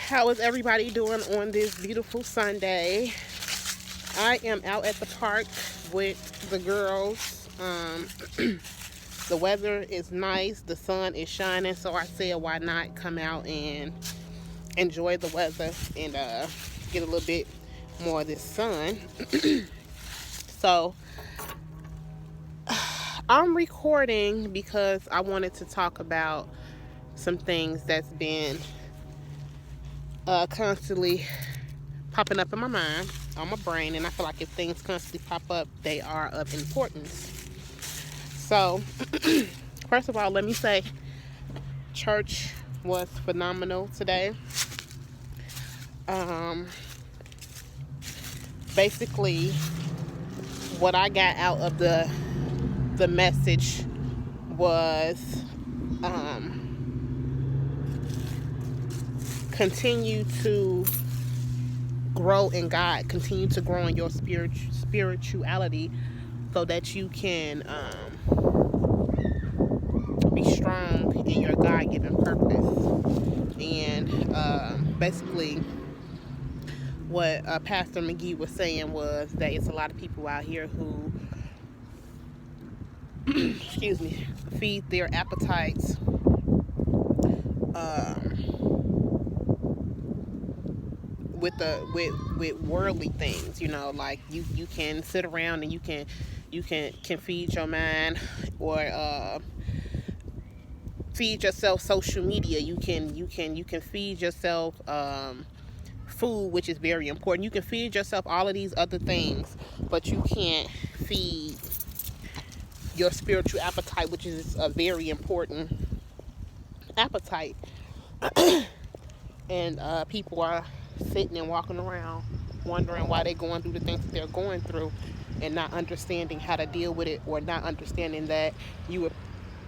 How is everybody doing on this beautiful Sunday? I am out at the park with the girls. The weather is nice. The sun is shining. So I said, why not come out and enjoy the weather and get a little bit more of this sun. So I'm recording because I wanted to talk about some things that's been constantly popping up in my mind, on my brain, and I feel like if things constantly pop up, they are of importance. So, first of all, let me say, church was phenomenal today. Basically, what I got out of the message was continue to grow in God, continue to grow in your spirituality, so that you can be strong in your God-given purpose. And basically, what Pastor McGee was saying was that it's a lot of people out here who, excuse me, feed their appetites with worldly things. Like you can sit around and you can feed your mind, or feed yourself social media. You can feed yourself food, which is very important. You can feed yourself all of these other things, but you can't feed your spiritual appetite, which is a very important appetite. And people are sitting and walking around wondering why they're going through the things that they're going through, and not understanding how to deal with it, or not understanding that you were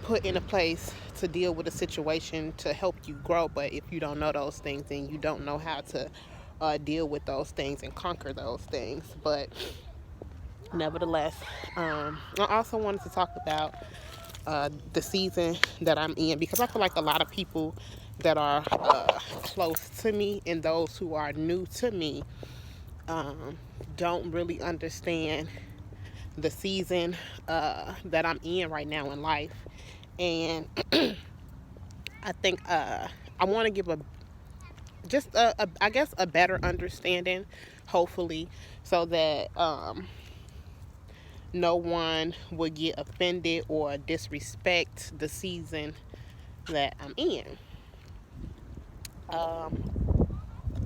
put in a place to deal with a situation to help you grow. But if you don't know those things, then you don't know how to deal with those things and conquer those things. But nevertheless, I also wanted to talk about the season that I'm in, because I feel like a lot of people that are close to me and those who are new to me don't really understand the season that I'm in right now in life. And I think I want to give I guess a better understanding, hopefully, so that no one would get offended or disrespect the season that I'm in.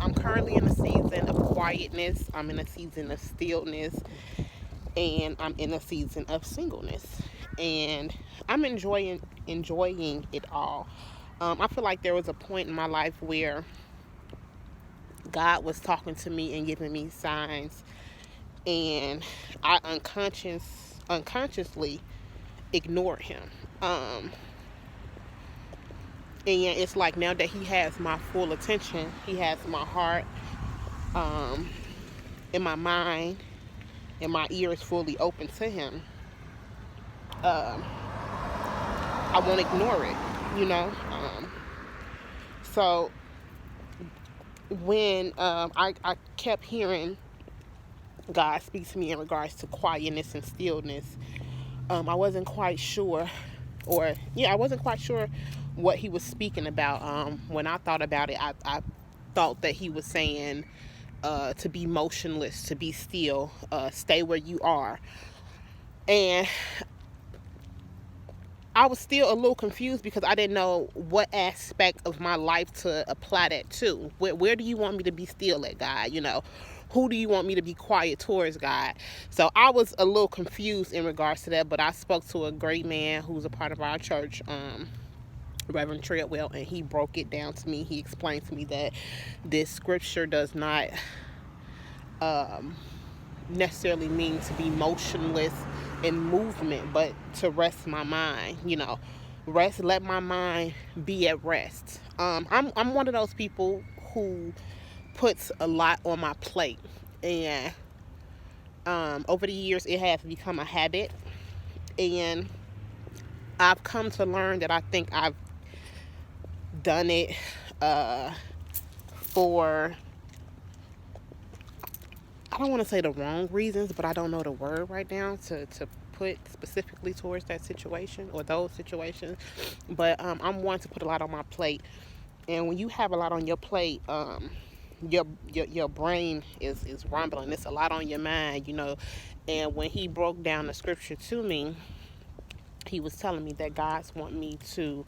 I'm currently in a season of quietness. I'm in a season of stillness, and I'm in a season of singleness. And I'm enjoying it all. I feel like there was a point in my life where God was talking to me and giving me signs, and I unconsciously ignored him. And it's like now that he has my full attention, he has my heart, and my mind, and my ears fully open to him. I won't ignore it, you know. So when I kept hearing God speak to me in regards to quietness and stillness, I wasn't quite sure, I wasn't quite sure what he was speaking about. When I thought about it, I thought that he was saying to be motionless, to be still, stay where you are. And I was still a little confused because I didn't know what aspect of my life to apply that to. Where do you want me to be still at, God? Who do you want me to be quiet towards, God? So I was a little confused in regards to that, but I spoke to a great man who's a part of our church, Reverend Treadwell, and he broke it down to me. He explained to me that this scripture does not necessarily mean to be motionless in movement, but to rest my mind. Let my mind be at rest. I'm one of those people who puts a lot on my plate, and over the years it has become a habit, and I've come to learn that I think I've done it for, I don't want to say the wrong reasons, but I don't know the word right now to put specifically towards that situation or those situations. But I'm one to put a lot on my plate. And when you have a lot on your plate, your brain is rumbling. It's a lot on your mind, you know. And when he broke down the scripture to me, he was telling me that God's want me to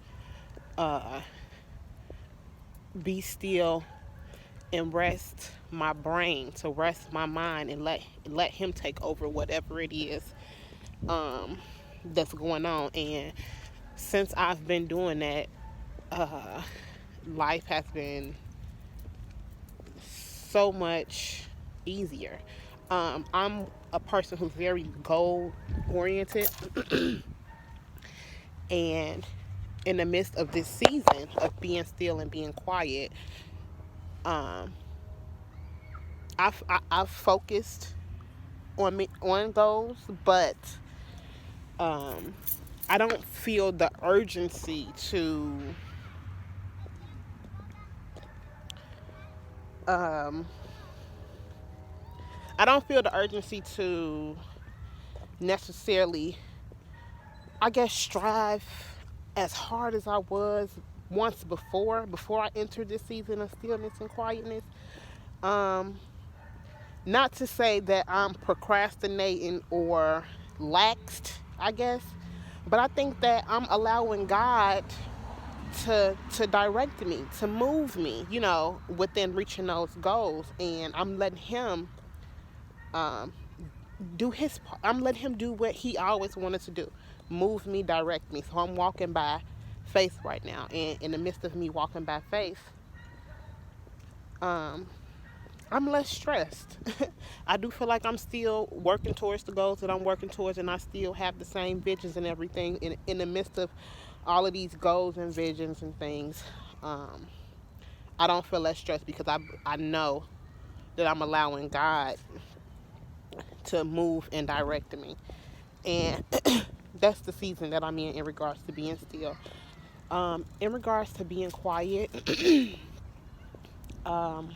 uh, be still and rest my brain, to rest my mind, and let him take over whatever it is um, that's going on. And since I've been doing that, uh, life has been so much easier. I'm a person who's very goal oriented, and in the midst of this season of being still and being quiet, um, I've focused on goals, but um, I don't feel the urgency to um, I don't feel the urgency to necessarily, I guess, strive as hard as I was once before I entered this season of stillness and quietness. Um, Not to say that I'm procrastinating or laxed, I guess, but I think that I'm allowing God to direct me, to move me, you know, within reaching those goals, and I'm letting Him um, do His part. I'm letting Him do what He always wanted to do, move me, direct me. So I'm walking by faith right now, and in the midst of me walking by faith, um, I'm less stressed. I do feel like I'm still working towards the goals that I'm working towards, and I still have the same visions and everything in the midst of all of these goals and visions and things. Um, I don't feel less stressed because I know that I'm allowing God to move and direct me. And that's the season that I'm in regards to being still. In regards to being quiet, um,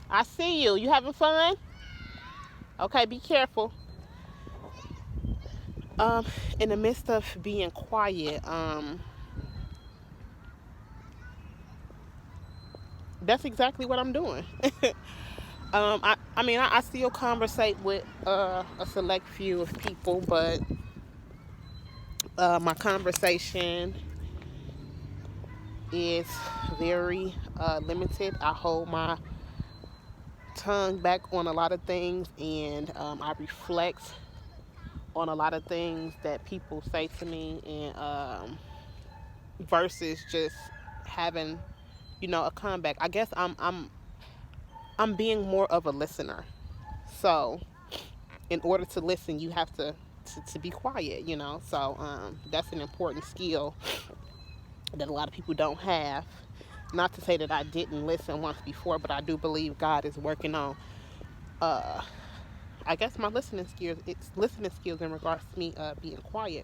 I see you. You having fun? Okay, be careful. Um, in the midst of being quiet, that's exactly what I'm doing. I mean, I still conversate with a select few of people, but my conversation is very limited. I hold my tongue back on a lot of things, and I reflect on a lot of things that people say to me, and versus just having, you know, a comeback. I guess I'm being more of a listener. So in order to listen, you have to be quiet, you know. So that's an important skill that a lot of people don't have. Not to say that I didn't listen once before, but I do believe God is working on uh I guess my listening skills in regards to me being quiet.